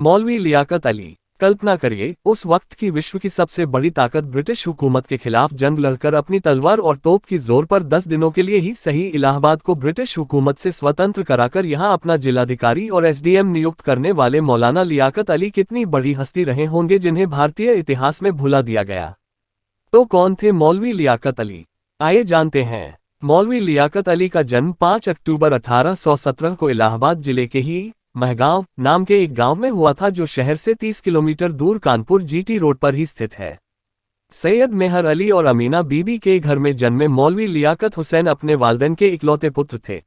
मौलवी लियाकत अली। कल्पना करिए, उस वक्त की विश्व की सबसे बड़ी ताकत ब्रिटिश हुकूमत के खिलाफ जंग लड़कर अपनी तलवार और तोप की जोर पर 10 दिनों के लिए ही सही इलाहाबाद को ब्रिटिश हुकूमत से स्वतंत्र कराकर यहां अपना जिलाधिकारी और एसडीएम नियुक्त करने वाले मौलाना लियाकत अली कितनी बड़ी हस्ती रहे होंगे जिन्हें भारतीय इतिहास में भुला दिया गया। तो कौन थे मौलवी लियाकत अली? आइए जानते हैं। मौलवी लियाकत अली का जन्म 5 अक्टूबर 1817 को इलाहाबाद जिले के ही महगांव नाम के एक गांव में हुआ था, जो शहर से 30 किलोमीटर दूर कानपुर जीटी रोड पर ही स्थित है। सैयद मेहर अली और अमीना बीबी के घर में जन्मे मौलवी लियाकत हुसैन अपने वालिदैन के इकलौते पुत्र थे।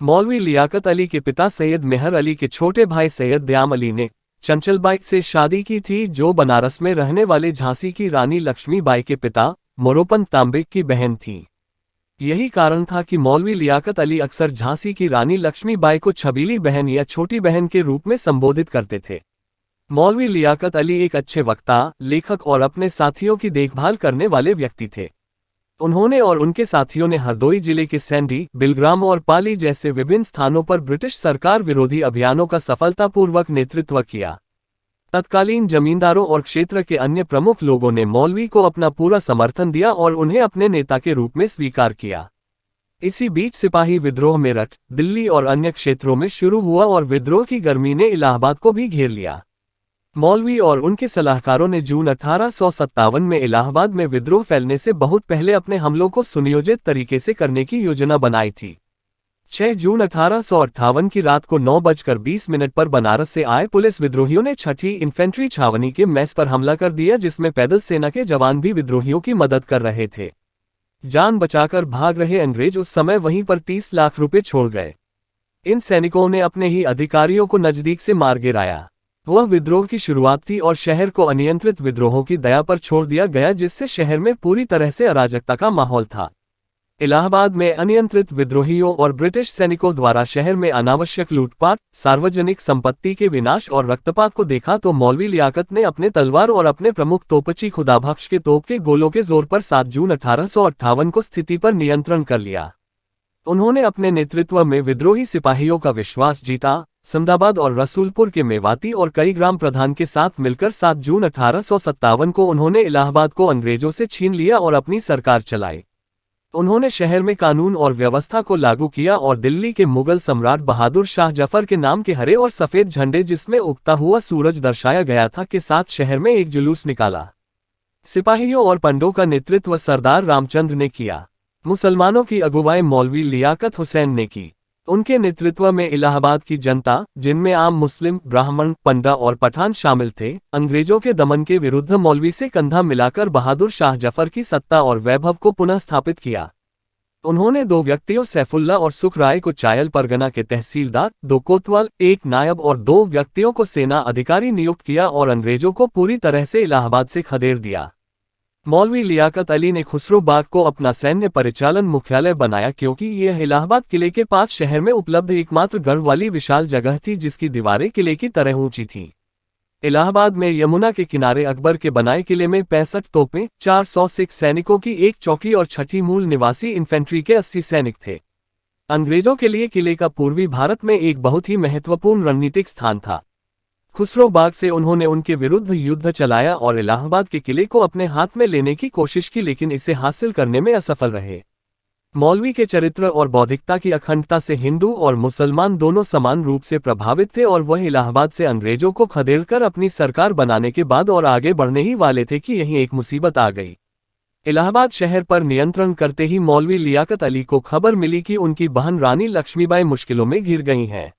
मौलवी लियाकत अली के पिता सैयद मेहर अली के छोटे भाई सैयद दयाम अली ने चंचलबाई से शादी की थी, जो बनारस में रहने वाले झांसी की रानी लक्ष्मीबाई के पिता मोरोपंत तांबे की बहन थी। यही कारण था कि मौलवी लियाकत अली अक्सर झांसी की रानी लक्ष्मीबाई को छबीली बहन या छोटी बहन के रूप में संबोधित करते थे। मौलवी लियाकत अली एक अच्छे वक्ता, लेखक और अपने साथियों की देखभाल करने वाले व्यक्ति थे। उन्होंने और उनके साथियों ने हरदोई जिले के सैंडी, बिलग्राम और पाली जैसे विभिन्न स्थानों पर ब्रिटिश सरकार विरोधी अभियानों का सफलतापूर्वक नेतृत्व किया। तत्कालीन जमींदारों और क्षेत्र के अन्य प्रमुख लोगों ने मौलवी को अपना पूरा समर्थन दिया और उन्हें अपने नेता के रूप में स्वीकार किया। इसी बीच सिपाही विद्रोह मेरठ, दिल्ली और अन्य क्षेत्रों में शुरू हुआ और विद्रोह की गर्मी ने इलाहाबाद को भी घेर लिया। मौलवी और उनके सलाहकारों ने जून 1857 में इलाहाबाद में विद्रोह फैलने से बहुत पहले अपने हमलों को सुनियोजित तरीके से करने की योजना बनाई थी। 6 जून 1858 की रात को 9:20 पर बनारस से आए पुलिस विद्रोहियों ने 6ठी इन्फेंट्री छावनी के मेस पर हमला कर दिया, जिसमें पैदल सेना के जवान भी विद्रोहियों की मदद कर रहे थे। जान बचाकर भाग रहे अंग्रेज उस समय वहीं पर 30 लाख रुपए छोड़ गए। इन सैनिकों ने अपने ही अधिकारियों को नजदीक से मार गिराया। वह विद्रोह की शुरुआत थी और शहर को अनियंत्रित विद्रोहों की दया पर छोड़ दिया गया, जिससे शहर में पूरी तरह से अराजकता का माहौल था। इलाहाबाद में अनियंत्रित विद्रोहियों और ब्रिटिश सैनिकों द्वारा शहर में अनावश्यक लूटपाट, सार्वजनिक संपत्ति के विनाश और रक्तपात को देखा तो मौलवी लियाकत ने अपने तलवार और अपने प्रमुख तोपची खुदाबख्श के तोप के गोलों के जोर पर 7 जून 1858 को स्थिति पर नियंत्रण कर लिया। उन्होंने अपने नेतृत्व में विद्रोही सिपाहियों का विश्वास जीता। समदाबाद और रसूलपुर के मेवाती और कई ग्राम प्रधान के साथ मिलकर 7 जून 1857 को उन्होंने इलाहाबाद को अंग्रेजों से छीन लिया और अपनी सरकार चलाई। उन्होंने शहर में कानून और व्यवस्था को लागू किया और दिल्ली के मुगल सम्राट बहादुर शाह जफर के नाम के हरे और सफेद झंडे, जिसमें उगता हुआ सूरज दर्शाया गया था, के साथ शहर में एक जुलूस निकाला। सिपाहियों और पंडों का नेतृत्व सरदार रामचंद्र ने किया। मुसलमानों की अगुवाई मौलवी लियाकत हुसैन ने की। उनके नेतृत्व में इलाहाबाद की जनता, जिनमें आम मुस्लिम, ब्राह्मण, पंडा और पठान शामिल थे, अंग्रेजों के दमन के विरुद्ध मौलवी से कंधा मिलाकर बहादुर शाह जफर की सत्ता और वैभव को पुनः स्थापित किया। उन्होंने 2 व्यक्तियों सैफुल्ला और सुख राय को चायल परगना के तहसीलदार, 2 कोतवाल, 1 नायब और 2 व्यक्तियों को सेना अधिकारी नियुक्त किया और अंग्रेजों को पूरी तरह से इलाहाबाद से खदेड़ दिया। मौलवी लियाकत अली ने खुसरो बाग को अपना सैन्य परिचालन मुख्यालय बनाया, क्योंकि यह इलाहाबाद किले के पास शहर में उपलब्ध एकमात्र गर्व वाली विशाल जगह थी, जिसकी दीवारें किले की तरह ऊंची थीं। इलाहाबाद में यमुना के किनारे अकबर के बनाए किले में 65 तोपें, 400 सिख सैनिकों की एक चौकी और 6ठी मूल निवासी इन्फेंट्री के 80 सैनिक थे। अंग्रेजों के लिए किले का पूर्वी भारत में एक बहुत ही महत्वपूर्ण रणनीतिक स्थान था। खुसरो बाग से उन्होंने उनके विरुद्ध युद्ध चलाया और इलाहाबाद के किले को अपने हाथ में लेने की कोशिश की, लेकिन इसे हासिल करने में असफल रहे। मौलवी के चरित्र और बौद्धिकता की अखंडता से हिंदू और मुसलमान दोनों समान रूप से प्रभावित थे और वह इलाहाबाद से अंग्रेजों को खदेड़कर अपनी सरकार बनाने के बाद और आगे बढ़ने ही वाले थे कि यहीं एक मुसीबत आ गई। इलाहाबाद शहर पर नियंत्रण करते ही मौलवी लियाकत अली को खबर मिली कि उनकी बहन रानी लक्ष्मीबाई मुश्किलों में घिर गई हैं।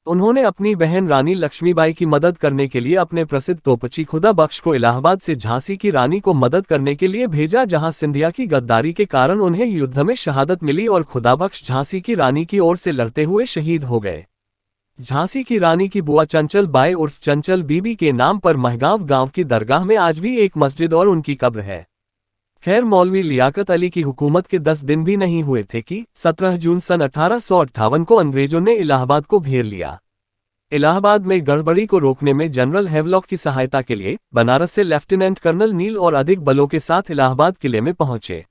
उन्होंने अपनी बहन रानी लक्ष्मीबाई की मदद करने के लिए अपने प्रसिद्ध तोपची खुदाबख्श को इलाहाबाद से झांसी की रानी को मदद करने के लिए भेजा, जहां सिंधिया की गद्दारी के कारण उन्हें युद्ध में शहादत मिली और खुदाबख्श झांसी की रानी की ओर से लड़ते हुए शहीद हो गए। झांसी की रानी की बुआ चंचल बाई उर्फ चंचल बीबी के नाम पर महगांव गांव की दरगाह में आज भी एक मस्जिद और उनकी कब्र है। खैर, मौलवी लियाकत अली की हुकूमत के 10 दिन भी नहीं हुए थे कि 17 जून सन 1858 को अंग्रेजों ने इलाहाबाद को घेर लिया। इलाहाबाद में गड़बड़ी को रोकने में जनरल हेवलॉक की सहायता के लिए बनारस से लेफ्टिनेंट कर्नल नील और अधिक बलों के साथ इलाहाबाद किले में पहुंचे।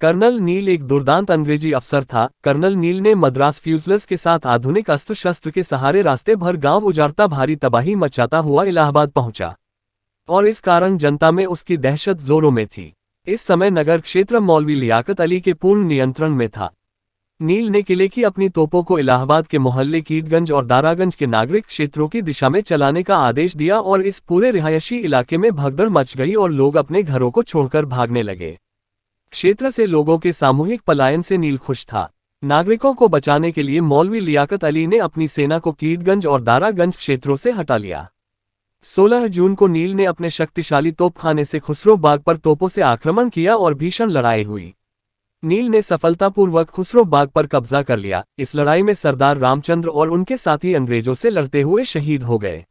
कर्नल नील एक दुर्दांत अंग्रेजी अफसर था। कर्नल नील ने मद्रास फ्यूजलर्स के साथ आधुनिक अस्त्र शस्त्र के सहारे रास्ते भर गांव उजाड़ता भारी तबाही मचाता हुआ इलाहाबाद पहुंचा, और इस कारण जनता में उसकी दहशत जोरों में थी। इस समय नगर क्षेत्र मौलवी लियाकत अली के पूर्ण नियंत्रण में था। नील ने किले की अपनी तोपों को इलाहाबाद के मोहल्ले कीटगंज और दारागंज के नागरिक क्षेत्रों की दिशा में चलाने का आदेश दिया और इस पूरे रिहायशी इलाके में भगदड़ मच गई और लोग अपने घरों को छोड़कर भागने लगे। क्षेत्र से लोगों के सामूहिक पलायन से नील खुश था। नागरिकों को बचाने के लिए मौलवी लियाकत अली ने अपनी सेना को कीटगंज और दारागंज क्षेत्रों से हटा लिया। 16 जून को नील ने अपने शक्तिशाली तोपखाने से खुसरो बाग पर तोपों से आक्रमण किया और भीषण लड़ाई हुई। नील ने सफलतापूर्वक खुसरो बाग पर कब्जा कर लिया। इस लड़ाई में सरदार रामचंद्र और उनके साथी अंग्रेजों से लड़ते हुए शहीद हो गए।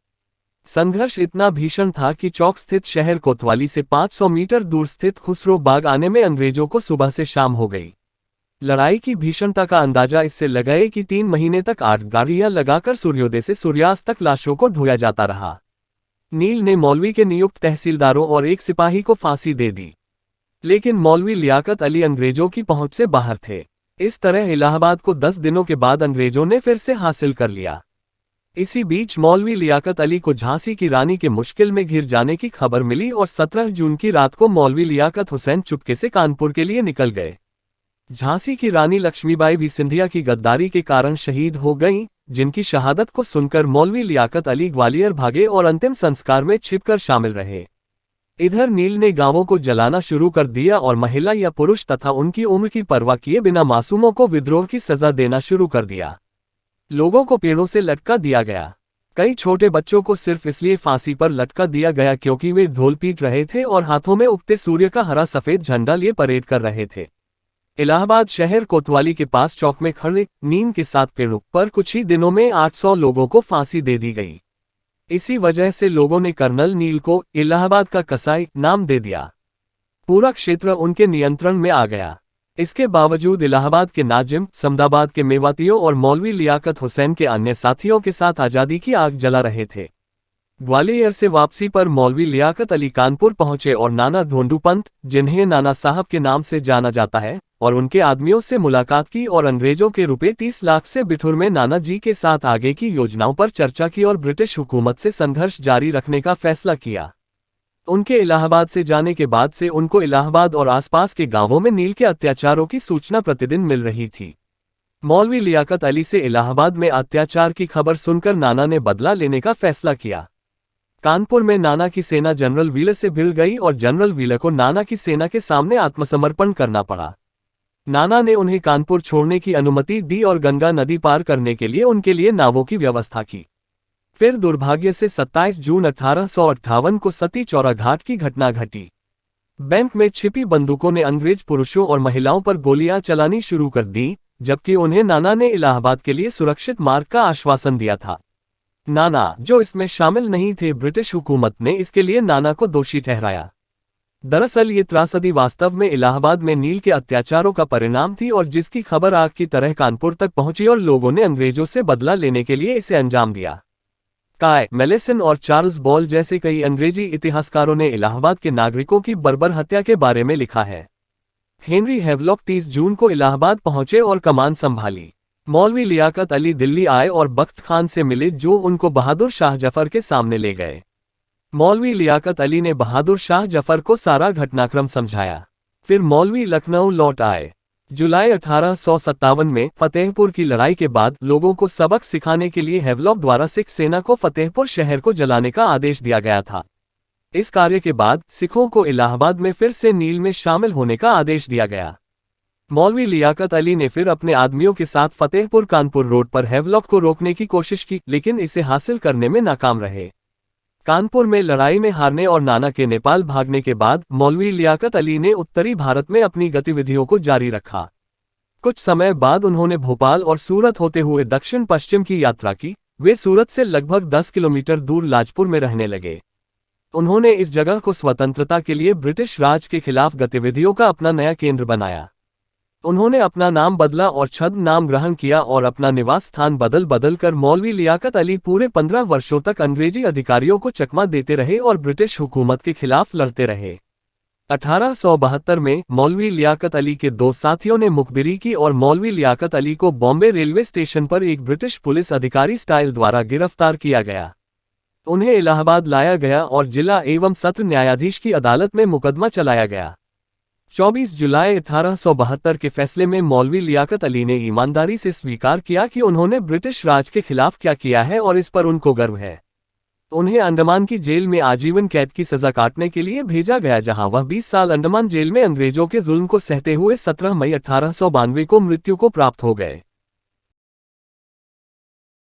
संघर्ष इतना भीषण था कि चौक स्थित शहर कोतवाली से 500 मीटर दूर स्थित खुसरो बाग आने में अंग्रेजों को सुबह से शाम हो गई। लड़ाई की भीषणता का अंदाजा इससे लगाए कि 3 महीने तक 8 गाड़ियां लगाकर सूर्योदय से सूर्यास्त तक लाशों को ढोया जाता रहा। नील ने मौलवी के नियुक्त तहसीलदारों और एक सिपाही को फांसी दे दी, लेकिन मौलवी लियाकत अली अंग्रेजों की पहुंच से बाहर थे। इस तरह इलाहाबाद को 10 दिनों के बाद अंग्रेजों ने फिर से हासिल कर लिया। इसी बीच मौलवी लियाकत अली को झांसी की रानी के मुश्किल में घिर जाने की खबर मिली और 17 जून की रात को मौलवी लियाकत हुसैन चुपके से कानपुर के लिए निकल गए। झांसी की रानी लक्ष्मीबाई भी सिंधिया की गद्दारी के कारण शहीद हो गईं, जिनकी शहादत को सुनकर मौलवी लियाकत अली ग्वालियर भागे और अंतिम संस्कार में छिपकर शामिल रहे। इधर नील ने गांवों को जलाना शुरू कर दिया और महिला या पुरुष तथा उनकी उम्र की परवाह किए बिना मासूमों को विद्रोह की सजा देना शुरू कर दिया। लोगों को पेड़ों से लटका दिया गया। कई छोटे बच्चों को सिर्फ इसलिए फांसी पर लटका दिया गया क्योंकि वे ढोल पीट रहे थे और हाथों में उगते सूर्य का हरा सफेद झंडा लिए परेड कर रहे थे। इलाहाबाद शहर कोतवाली के पास चौक में खड़े नीम के साथ पेड़ों पर कुछ ही दिनों में 800 लोगों को फांसी दे दी गई। इसी वजह से लोगों ने कर्नल नील को इलाहाबाद का कसाई नाम दे दिया। पूरा क्षेत्र उनके नियंत्रण में आ गया। इसके बावजूद इलाहाबाद के नाजिम, समदाबाद के मेवातियों और मौलवी लियाकत हुसैन के अन्य साथियों के साथ आज़ादी की आग जला रहे थे। ग्वालियर से वापसी पर मौलवी लियाकत अली कानपुर पहुंचे और नाना ढोंडू पंत, जिन्हें नाना साहब के नाम से जाना जाता है, और उनके आदमियों से मुलाकात की और अंग्रेजों के रुपए 30 लाख से बिठुर में नाना जी के साथ आगे की योजनाओं पर चर्चा की और ब्रिटिश हुकूमत से संघर्ष जारी रखने का फैसला किया। उनके इलाहाबाद से जाने के बाद से उनको इलाहाबाद और आसपास के गांवों में नील के अत्याचारों की सूचना प्रतिदिन मिल रही थी। मौलवी लियाकत अली से इलाहाबाद में अत्याचार की खबर सुनकर नाना ने बदला लेने का फैसला किया। कानपुर में नाना की सेना जनरल व्हीलर से भिड़ गई और जनरल व्हीलर को नाना की सेना के सामने आत्मसमर्पण करना पड़ा। नाना ने उन्हें कानपुर छोड़ने की अनुमति दी और गंगा नदी पार करने के लिए उनके लिए नावों की व्यवस्था की। फिर दुर्भाग्य से 27 जून 1858 को सती चौरा घाट की घटना घटी। बैंक में छिपी बंदूकों ने अंग्रेज पुरुषों और महिलाओं पर गोलियां चलानी शुरू कर दी, जबकि उन्हें नाना ने इलाहाबाद के लिए सुरक्षित मार्ग का आश्वासन दिया था। नाना, जो इसमें शामिल नहीं थे, ब्रिटिश हुकूमत ने इसके लिए नाना को दोषी ठहराया। दरअसल ये त्रासदी वास्तव में इलाहाबाद में नील के अत्याचारों का परिणाम थी और जिसकी खबर आग की तरह कानपुर तक पहुंची और लोगों ने अंग्रेजों से बदला लेने के लिए इसे अंजाम दिया। काय, मेलेसन और चार्ल्स बॉल जैसे कई अंग्रेजी इतिहासकारों ने इलाहाबाद के नागरिकों की बर्बर हत्या के बारे में लिखा है। हेनरी हैवलॉक 30 जून को इलाहाबाद पहुंचे और कमान संभाली। मौलवी लियाकत अली दिल्ली आए और बख्त खान से मिले, जो उनको बहादुर शाह जफर के सामने ले गए। मौलवी लियाकत अली ने बहादुर शाह जफर को सारा घटनाक्रम समझाया। फिर मौलवी लखनऊ लौट आए। जुलाई 1857 में फतेहपुर की लड़ाई के बाद लोगों को सबक सिखाने के लिए हैवलॉक द्वारा सिख सेना को फतेहपुर शहर को जलाने का आदेश दिया गया था। इस कार्य के बाद सिखों को इलाहाबाद में फिर से नील में शामिल होने का आदेश दिया गया। मौलवी लियाकत अली ने फिर अपने आदमियों के साथ फतेहपुर कानपुर रोड पर हैवलॉक को रोकने की कोशिश की, लेकिन इसे हासिल करने में नाकाम रहे। कानपुर में लड़ाई में हारने और नाना के नेपाल भागने के बाद मौलवी लियाकत अली ने उत्तरी भारत में अपनी गतिविधियों को जारी रखा। कुछ समय बाद उन्होंने भोपाल और सूरत होते हुए दक्षिण पश्चिम की यात्रा की। वे सूरत से लगभग 10 किलोमीटर दूर लाजपुर में रहने लगे। उन्होंने इस जगह को स्वतंत्रता के लिए ब्रिटिश राज के खिलाफ गतिविधियों का अपना नया केंद्र बनाया। उन्होंने अपना नाम बदला और छद्म नाम ग्रहण किया और अपना निवास स्थान बदल कर मौलवी लियाकत अली पूरे 15 वर्षों तक अंग्रेजी अधिकारियों को चकमा देते रहे और ब्रिटिश हुकूमत के खिलाफ लड़ते रहे। 1872 में मौलवी लियाकत अली के दो साथियों ने मुखबिरी की और मौलवी लियाकत अली को बॉम्बे रेलवे स्टेशन पर एक ब्रिटिश पुलिस अधिकारी स्टाइल द्वारा गिरफ्तार किया गया। उन्हें इलाहाबाद लाया गया और जिला एवं सत्र न्यायाधीश की अदालत में मुकदमा चलाया गया। 24 जुलाई 1872 के फैसले में मौलवी लियाकत अली ने ईमानदारी से स्वीकार किया कि उन्होंने ब्रिटिश राज के खिलाफ क्या किया है और इस पर उनको गर्व है। उन्हें अंडमान की जेल में आजीवन कैद की सजा काटने के लिए भेजा गया, जहां वह 20 साल अंडमान जेल में अंग्रेजों के जुल्म को सहते हुए 17 मई 1892 को मृत्यु को प्राप्त हो गए।